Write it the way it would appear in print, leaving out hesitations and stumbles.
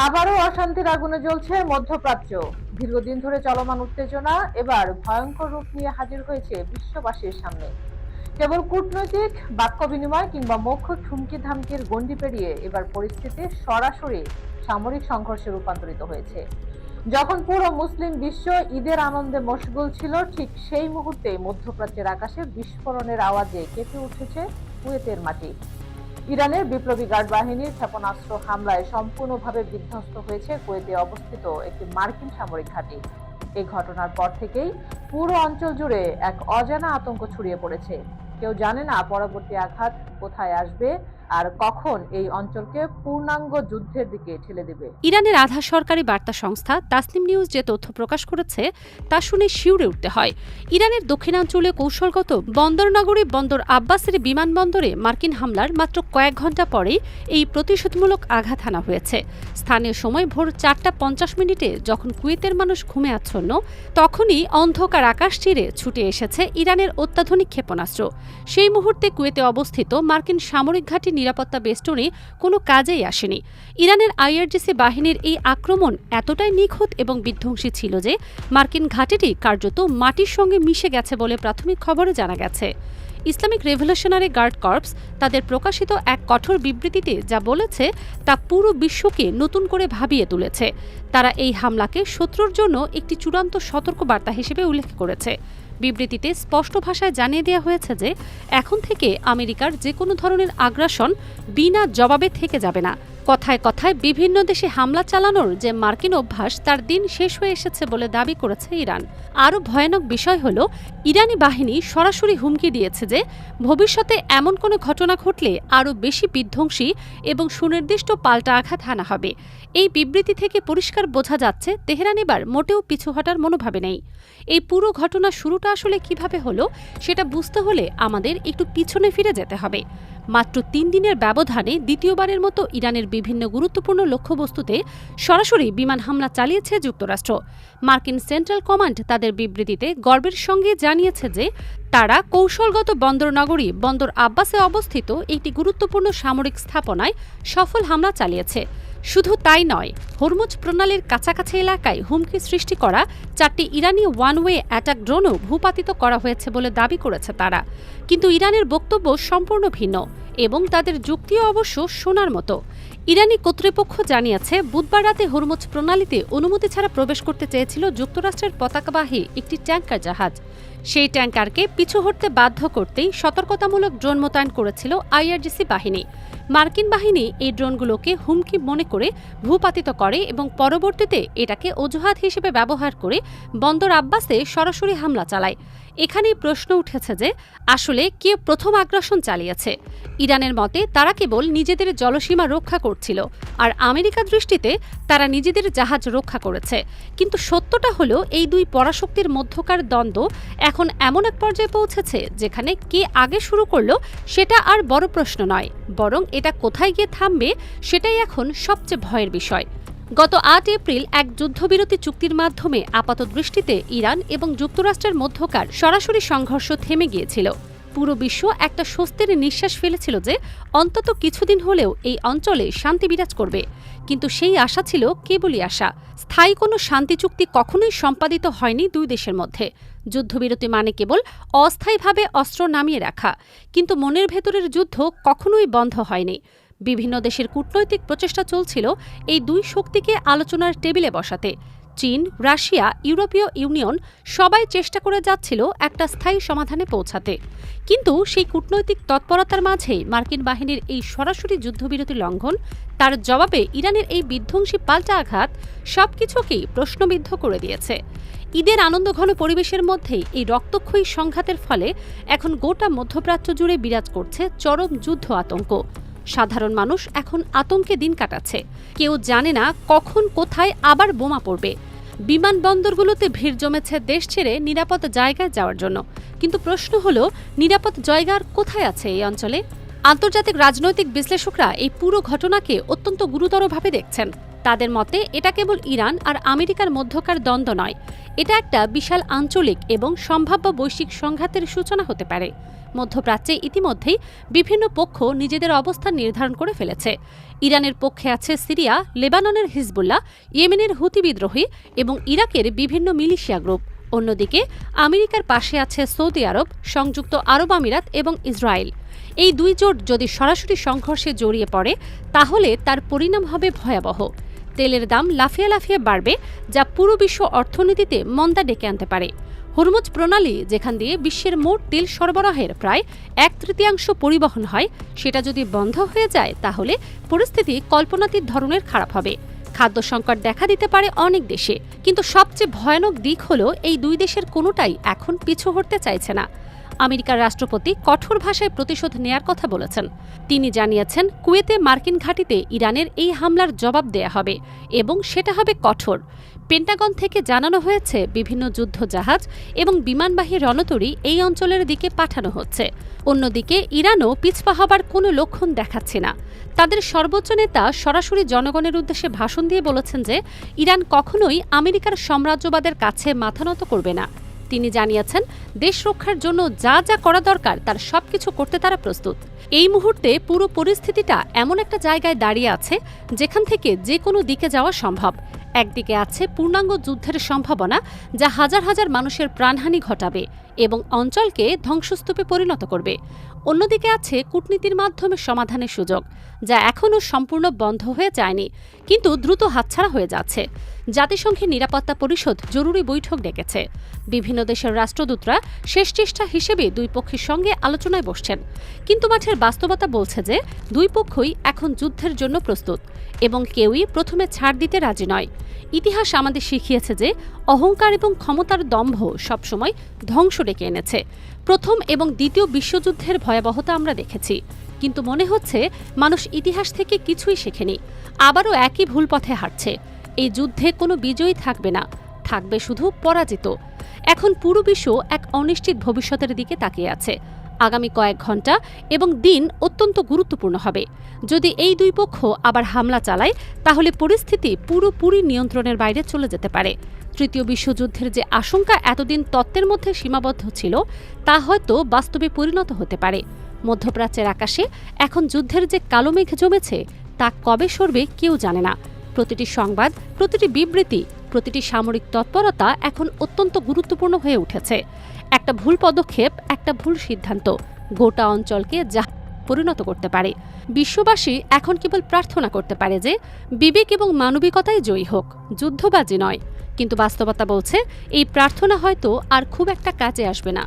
আবারও অশান্তির আগুনে জ্বলছে মধ্যপ্রাচ্য। দীর্ঘদিন ধরে চলমান উত্তেজনা এবার ভয়ঙ্কর রূপ নিয়ে হাজির হয়েছে বিশ্ববাসীর সামনে। কেবল কূটনৈতিক বাক্য বিনিময় কিংবা মৌখিক হুমকি ধামকির গণ্ডি পেরিয়ে এবার পরিস্থিতি সরাসরি সামরিক সংঘর্ষে রূপান্তরিত হয়েছে। যখন পুরো মুসলিম বিশ্ব ঈদের আনন্দে মশগুল ছিল, ঠিক সেই মুহূর্তে মধ্যপ্রাচ্যের আকাশে বিস্ফোরণের আওয়াজে কেঁপে উঠেছে কুয়েতের মাটি। ইরানের বিপ্লবী গার্ড বাহিনীর ক্ষেপণাস্ত্র হামলায় সম্পূর্ণভাবে বিধ্বস্ত হয়েছে কুয়েতে অবস্থিত একটি মার্কিন সামরিক ঘাঁটি। এই ঘটনার পর থেকেই পুরো অঞ্চল জুড়ে এক অজানা আতঙ্ক ছড়িয়ে পড়েছে। কেউ জানে না পরবর্তী আঘাত কোথায় আসবে আর কখন এই অঞ্চলকে পূর্ণাঙ্গ যুদ্ধের দিকে ঠেলে দেবে। ইরানের আধা সরকারি বার্তা সংস্থা তাসনিম নিউজ যে তথ্য প্রকাশ করেছে তা শুনে শিউরে উঠতে হয়। ইরানের দক্ষিণাঞ্চলীয় কৌশলগত বন্দরনগরী বন্দর আব্বাসের বিমানবন্দরে মার্কিন হামলার মাত্র কয়েক ঘণ্টা পরেই এই প্রতিশোধমূলক আঘাত হানা হয়েছে। স্থানীয় সময় ভোর 4:50 যখন কুয়েতের মানুষ ঘুমে আচ্ছন্ন, তখনই অন্ধকার আকাশ চিরে ছুটে এসেছে ইরানের অত্যাধুনিক ক্ষেপণাস্ত্র। সেই মুহূর্তে কুয়েতে অবস্থিত মার্কিন সামরিক ঘাঁটি নিরাপত্তা বেষ্টনী কোনো কাজেই আসেনি। ইরানের আইআরজিসি বাহিনীর এই আক্রমণ এতটাই নিখুঁত এবং বিধ্বংসী ছিল যে মার্কিন ঘাঁটিটি কার্যত মাটির সঙ্গে মিশে গেছে বলে প্রাথমিক খবরে জানা গেছে। ইসলামিক রেভলিউশনারি গার্ড কর্পস তাদের প্রকাশিত এক কঠোর বিবৃতিতে যা বলেছে তা পুরো বিশ্বকে নতুন করে ভাবিয়ে তুলেছে। তারা এই হামলাকে শত্রুর জন্য একটি চূড়ান্ত সতর্কবার্তা হিসেবে উল্লেখ করেছে। বিবৃতিতে স্পষ্ট ভাষায় জানিয়ে দেওয়া হয়েছে যে এখন থেকে আমেরিকার যে কোনো ধরনের আগ্রাসন বিনা জবাবে থেকে যাবে না। কথায় কথায় বিভিন্ন দেশে হামলা চালানোর যে মার্কিন অভ্যাস তার দিন শেষ হয়ে এসেছে বলে দাবি করেছে ইরান। আরও ভয়ানক বিষয় হল, ইরানি বাহিনী সরাসরি হুমকি দিয়েছে যে ভবিষ্যতে এমন কোনো ঘটনা ঘটলে আরও বেশি বিধ্বংসী এবং সুনির্দিষ্ট পাল্টা আঘাত হানা হবে। এই বিবৃতি থেকে পরিষ্কার বোঝা যাচ্ছে তেহরান এবার মোটেও পিছু হটার মনোভাবে নেই। এই পুরো ঘটনার শুরুটা আসলে কিভাবে হলো সেটা বুঝতে হলে আমাদের একটু পিছনে ফিরে যেতে হবে। মাত্র 3 দিনের ব্যবধানে দ্বিতীয়বারের মতো ইরানের বিভিন্ন গুরুত্বপূর্ণ লক্ষ্যবস্তুতে সরাসরি বিমান হামলা চালিয়েছে যুক্তরাষ্ট্র। মার্কিন সেন্ট্রাল কমান্ড তাদের বিবৃতিতে গর্বের সঙ্গে জানিয়েছে যে তারা কৌশলগত বন্দরনগরী বন্দর আব্বাসে অবস্থিত একটি গুরুত্বপূর্ণ সামরিক স্থাপনায় সফল হামলা চালিয়েছে। শুধু তাই নয়, হরমুজ প্রণালীর কাছাকাছি এলাকায় হুমকি সৃষ্টি করা 4টি ইরানি ওয়ান ওয়ে অ্যাটাক ড্রোনও ভূপাতিত করা হয়েছে বলে দাবি করেছে তারা। কিন্তু ইরানের বক্তব্য সম্পূর্ণ ভিন্ন এবং তাদের যুক্তিও অবশ্য শোনার মতো। ইরানি কর্তৃপক্ষ জানিয়েছে বুধবার রাতে হরমুজ প্রণালীতে অনুমতি ছাড়া প্রবেশ করতে চেয়েছিল যুক্তরাষ্ট্রের পতাকাবাহী একটি ট্যাঙ্কার জাহাজ। সেই ট্যাঙ্কারকে পিছু হটতে বাধ্য করতেই সতর্কতামূলক ড্রোন মোতায়েন করেছিল আইআরজিসি বাহিনী। মার্কিন বাহিনী এই ড্রোনগুলোকে হুমকি মনে করে ভূপাতিত করে এবং পরবর্তীতে এটাকে অজুহাত হিসেবে ব্যবহার করে বন্দর আব্বাসে সরাসরি হামলা চালায়। এখানেই প্রশ্ন উঠেছে যে আসলে কে প্রথম আগ্রাসন চালিয়েছে। ইরানের মতে তারা কেবল নিজেদের জলসীমা রক্ষা করছিল, আর আমেরিকা দৃষ্টিতে তারা নিজেদের জাহাজ রক্ষা করেছে। কিন্তু সত্যটা হলো এই দুই পরাশক্তির মধ্যকার দ্বন্দ্ব এখন এমন এক পর্যায়ে পৌঁছেছে যেখানে কে আগে শুরু করলো সেটা আর বড় প্রশ্ন নয়, বরং এটা কোথায় গিয়ে থামবে সেটাই এখন সবচেয়ে ভয়ের বিষয়। গত 8 এপ্রিল এক যুদ্ধবিরতি চুক্তির মাধ্যমে আপাতদৃষ্টিতে ইরান এবং যুক্তরাষ্ট্রের মধ্যকার সরাসরি সংঘর্ষ থেমে গিয়েছিল। পুরো বিশ্ব একটা স্বস্তির নিঃশ্বাস ফেলেছিল যে অন্তত কিছুদিন হলেও এই অঞ্চলে শান্তি বিরাজ করবে। কিন্তু সেই আশা ছিল কেবলই আশা। স্থায়ী কোনো শান্তি চুক্তি কখনোই সম্পাদিত হয়নি দুই দেশের মধ্যে। যুদ্ধবিরতি মানে কেবল অস্থায়ীভাবে অস্ত্র নামিয়ে রাখা, কিন্তু মনের ভেতরের যুদ্ধ কখনোই বন্ধ হয়নি। বিভিন্ন দেশের কূটনৈতিক প্রচেষ্টা চলছিল এই দুই শক্তিকে আলোচনার টেবিলে বসাতে। চীন, রাশিয়া, ইউরোপীয় ইউনিয়ন সবাই চেষ্টা করে যাচ্ছিল একটা স্থায়ী সমাধানে পৌঁছাতে। কিন্তু সেই কূটনৈতিক তৎপরতার মাঝেই মার্কিন বাহিনীর এই সরাসরি যুদ্ধবিরতি লঙ্ঘন, তার জবাবে ইরানের এই বিধ্বংসী পাল্টা আঘাত সবকিছুকেই প্রশ্নবিদ্ধ করে দিয়েছে। ঈদের আনন্দঘন পরিবেশের মধ্যেই এই রক্তক্ষয়ী সংঘাতের ফলে এখন গোটা মধ্যপ্রাচ্য জুড়ে বিরাজ করছে চরম যুদ্ধ আতঙ্ক। সাধারণ মানুষ এখন আতঙ্কে দিন কাটাচ্ছে। কেউ জানে না কখন কোথায় আবার বোমা পড়বে। বিমানবন্দরগুলোতে ভিড় জমেছে দেশ ছেড়ে নিরাপদ জায়গায় যাওয়ার জন্য। কিন্তু প্রশ্ন হলো, নিরাপদ জায়গার কোথায় আছে এই অঞ্চলে? আন্তর্জাতিক রাজনৈতিক বিশ্লেষকরা এই পুরো ঘটনাকে অত্যন্ত গুরুতরভাবে দেখছেন। তাদের মতে এটা কেবল ইরান আর আমেরিকার মধ্যকার দ্বন্দ্ব নয়, এটা একটা বিশাল আঞ্চলিক এবং সম্ভাব্য বৈশ্বিক সংঘাতের সূচনা হতে পারে। মধ্যপ্রাচ্যে ইতিমধ্যেই বিভিন্ন পক্ষ নিজেদের অবস্থান নির্ধারণ করে ফেলেছে। ইরানের পক্ষে আছে সিরিয়া, লেবাননের হিজবুল্লাহ, ইয়েমেনের হুতি বিদ্রোহী এবং ইরাকের বিভিন্ন মিলিশিয়া গ্রুপ। অন্যদিকে আমেরিকার পাশে আছে সৌদি আরব, সংযুক্ত আরব আমিরাত এবং ইসরায়েল। এই দুই জোট যদি সরাসরি সংঘর্ষে জড়িয়ে পড়ে তাহলে তার পরিণাম হবে ভয়াবহ। তেলের দাম লাফিয়ে লাফিয়ে বাড়বে, যা পুরো বিশ্ব অর্থনীতিতে মন্দা ডেকে আনতে পারে। হরমুজ প্রণালী, যেখান দিয়ে বিশ্বের মোট তেল সরবরাহের প্রায় 1/3 পরিবহন হয়, সেটা যদি বন্ধ হয়ে যায় তাহলে পরিস্থিতি কল্পনাতীত ধরনের খারাপ হবে। খাদ্য সংকট দেখা দিতে পারে অনেক দেশে, কিন্তু সবচেয়ে ভয়ানক দিক হলো এই দুই দেশের কোনোটাই এখন পিছু হটতে চাইছে না। আমেরিকার রাষ্ট্রপতি কঠোর ভাষায় প্রতিশোধ নেয়ার কথা বলেছেন। তিনি জানিয়েছেন, কুয়েতে মার্কিন ঘাঁটিতে ইরানের এই হামলার জবাব দেয়া হবে এবং সেটা হবে কঠোর। পেন্টাগন থেকে জানানো হয়েছে বিভিন্ন যুদ্ধ জাহাজ এবং বিমানবাহী রণতরী এই অঞ্চলের দিকে পাঠানো হচ্ছে। অন্যদিকে ইরানও পিছপা হবার কোনো লক্ষণ দেখাচ্ছে না। তাদের সর্বোচ্চ নেতা সরাসরি জনগণের উদ্দেশ্যে ভাষণ দিয়ে বলেছেন যে ইরান কখনোই আমেরিকার সাম্রাজ্যবাদের কাছে মাথা নত করবে না। তিনি জানিয়েছেন, দেশ রক্ষার জন্য যা যা করা দরকার তার সবকিছু করতে তারা প্রস্তুত। এই মুহূর্তে পুরো পরিস্থিতিটা এমন একটা জায়গায় দাঁড়িয়ে আছে যেখান থেকে যে কোনো দিকে যাওয়া সম্ভব। একদিকে আছে পূর্ণাঙ্গ যুদ্ধের সম্ভাবনা, যা হাজার হাজার মানুষের প্রাণহানি ঘটাবে এবং অঞ্চলকে ধ্বংসস্তূপে পরিণত করবে। অন্যদিকে আছে কূটনীতির মাধ্যমে সমাধানের সুযোগ, যা এখনও সম্পূর্ণ বন্ধ হয়ে যায়নি, কিন্তু দ্রুত হাতছাড়া হয়ে যাচ্ছে। জাতিসংঘের নিরাপত্তা পরিষদ জরুরি বৈঠক ডেকেছে। বিভিন্ন দেশের রাষ্ট্রদূতরা শেষ চেষ্টা হিসেবে দুই পক্ষের সঙ্গে আলোচনায় বসছেন, কিন্তু মাঠের বাস্তবতা বলছে যে দুই পক্ষই এখন যুদ্ধের জন্য প্রস্তুত এবং কেউই প্রথমে ছাড় দিতে রাজি নয়। ইতিহাস আমাদের শিখিয়েছে যে অহংকার এবং ক্ষমতার দম্ভ সবসময় ধ্বংস ডেকে এনেছে। প্রথম এবং দ্বিতীয় বিশ্বযুদ্ধের ভয়াবহতা আমরা দেখেছি, কিন্তু মনে হচ্ছে মানুষ ইতিহাস থেকে কিছুই শেখেনি, আবারও একই ভুল পথে হাঁটছে। এই যুদ্ধে কোনো বিজয়ী থাকবে না, থাকবে শুধু পরাজিত। এখন পুরো বিশ্ব এক অনিশ্চিত ভবিষ্যতের দিকে তাকিয়ে আছে। আগামী কয়েক ঘন্টা এবং দিন অত্যন্ত গুরুত্বপূর্ণ হবে। যদি এই দুই পক্ষ আবার হামলা চালায় তাহলে পরিস্থিতি পুরোপুরি নিয়ন্ত্রণের বাইরে চলে যেতে পারে। তৃতীয় বিশ্বযুদ্ধের যে আশঙ্কা এতদিন তত্ত্বের মধ্যে সীমাবদ্ধ ছিল, তা হয়তো বাস্তবে পরিণত হতে পারে। মধ্যপ্রাচ্যের আকাশে এখন যুদ্ধের যে কালো মেঘ জমেছে, তা কবে সরবে কেউ জানে না। প্রতিটি সংবাদ, প্রতিটি বিবৃতি, প্রতিটি সামরিক তৎপরতা এখন অত্যন্ত গুরুত্বপূর্ণ হয়ে উঠেছে। একটা ভুল পদক্ষেপ, একটা ভুল সিদ্ধান্ত গোটা অঞ্চলকে যা পরিণত করতে পারে। বিশ্ববাসী এখন কেবল প্রার্থনা করতে পারে যে বিবেক এবং মানবিকতাই জয়ী হোক, যুদ্ধবাজি নয়। কিন্তু বাস্তবতা বলছে এই প্রার্থনা হয়তো আর খুব একটা কাজে আসবে না।